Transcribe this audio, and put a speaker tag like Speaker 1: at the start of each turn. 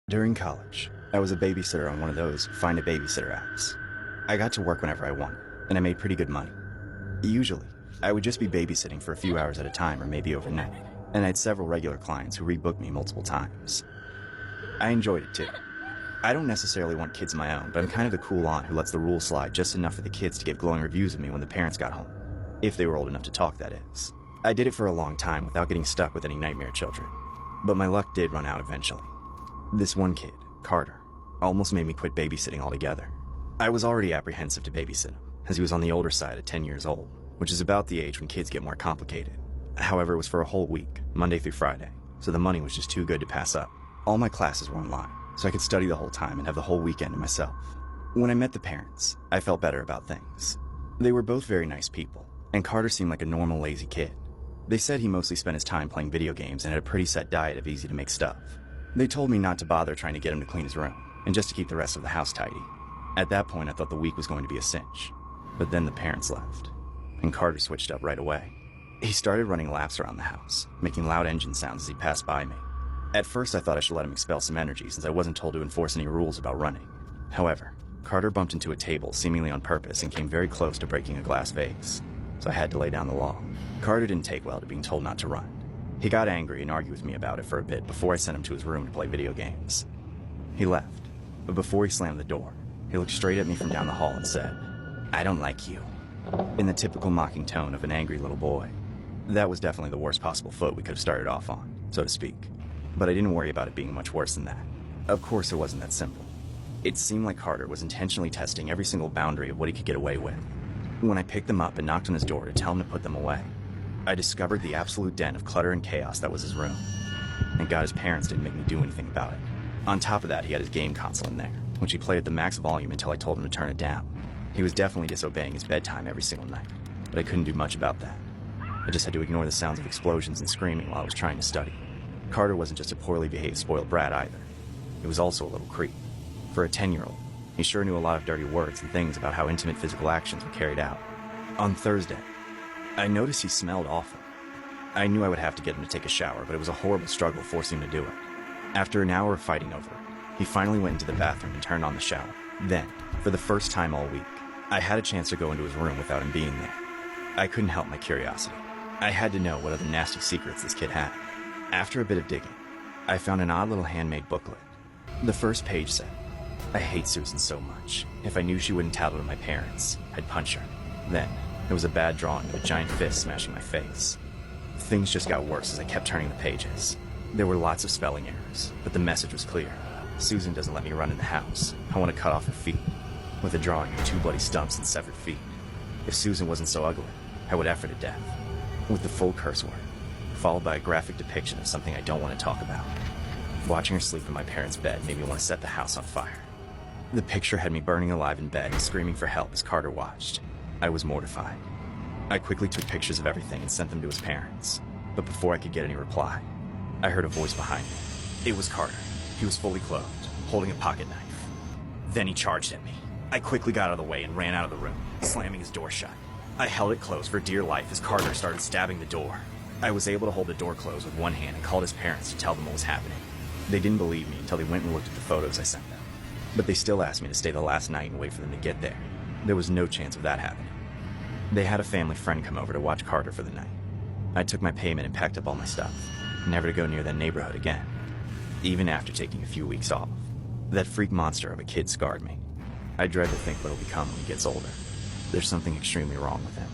Speaker 1: During college, I was a babysitter on one of those find a babysitter apps. I got to work whenever I wanted, and I made pretty good money. Usually, I would just be babysitting for a few hours at a time or maybe overnight, and I had several regular clients who rebooked me multiple times. I enjoyed it too. I don't necessarily want kids of my own, but I'm kind of the cool aunt who lets the rules slide just enough for the kids to give glowing reviews of me when the parents got home. If they were old enough to talk, that is. I did it for a long time without getting stuck with any nightmare children, but my luck did run out eventually. This one kid, Carter, almost made me quit babysitting altogether. I was already apprehensive to babysit him, as he was on the older side at 10 years old, which is about the age when kids get more complicated. However, it was for a whole week, Monday through Friday, so the money was just too good to pass up. All my classes were online, so I could study the whole time and have the whole weekend to myself. When I met the parents, I felt better about things. They were both very nice people, and Carter seemed like a normal, lazy kid. They said he mostly spent his time playing video games and had a pretty set diet of easy-to-make stuff. They told me not to bother trying to get him to clean his room, and just to keep the rest of the house tidy. At that point, I thought the week was going to be a cinch. But then the parents left, and Carter switched up right away. He started running laps around the house, making loud engine sounds as he passed by me. At first, I thought I should let him expel some energy since I wasn't told to enforce any rules about running. However, Carter bumped into a table seemingly on purpose and came very close to breaking a glass vase, so I had to lay down the law. Carter didn't take well to being told not to run. He got angry and argued with me about it for a bit before I sent him to his room to play video games. He left, but before he slammed the door, he looked straight at me from down the hall and said, "I don't like you," in the typical mocking tone of an angry little boy. That was definitely the worst possible foot we could have started off on, so to speak. But I didn't worry about it being much worse than that. Of course, it wasn't that simple. It seemed like Carter was intentionally testing every single boundary of what he could get away with. When I picked them up and knocked on his door to tell him to put them away, I discovered the absolute den of clutter and chaos that was his room. Thank God his parents didn't make me do anything about it. On top of that, he had his game console in there, which he played at the max volume until I told him to turn it down. He was definitely disobeying his bedtime every single night, but I couldn't do much about that. I just had to ignore the sounds of explosions and screaming while I was trying to study. Carter wasn't just a poorly behaved spoiled brat either. He was also a little creep. For a 10-year-old, he sure knew a lot of dirty words and things about how intimate physical actions were carried out. On Thursday, I noticed he smelled awful. I knew I would have to get him to take a shower, but it was a horrible struggle forcing him to do it. After an hour of fighting over it, he finally went into the bathroom and turned on the shower. Then, for the first time all week, I had a chance to go into his room without him being there. I couldn't help my curiosity. I had to know what other nasty secrets this kid had. After a bit of digging, I found an odd little handmade booklet. The first page said, "I hate Susan so much. If I knew she wouldn't tattle to my parents, I'd punch her." Then, there was a bad drawing of a giant fist smashing my face. Things just got worse as I kept turning the pages. There were lots of spelling errors, but the message was clear. Susan doesn't let me run in the house. I want to cut off her feet. With a drawing of 2 bloody stumps and severed feet. If Susan wasn't so ugly, I would F her to death. With the full curse word, followed by a graphic depiction of something I don't want to talk about. Watching her sleep in my parents' bed made me want to set the house on fire. The picture had me burning alive in bed and screaming for help as Carter watched. I was mortified. I quickly took pictures of everything and sent them to his parents. But before I could get any reply, I heard a voice behind me. It was Carter. He was fully clothed, holding a pocket knife. Then he charged at me. I quickly got out of the way and ran out of the room, slamming his door shut. I held it closed for dear life as Carter started stabbing the door. I was able to hold the door closed with one hand and called his parents to tell them what was happening. They didn't believe me until they went and looked at the photos I sent them. But they still asked me to stay the last night and wait for them to get there. There was no chance of that happening. They had a family friend come over to watch Carter for the night. I took my payment and packed up all my stuff, never to go near that neighborhood again, even after taking a few weeks off. That freak monster of a kid scarred me. I dread to think what he'll become when he gets older. There's something extremely wrong with him.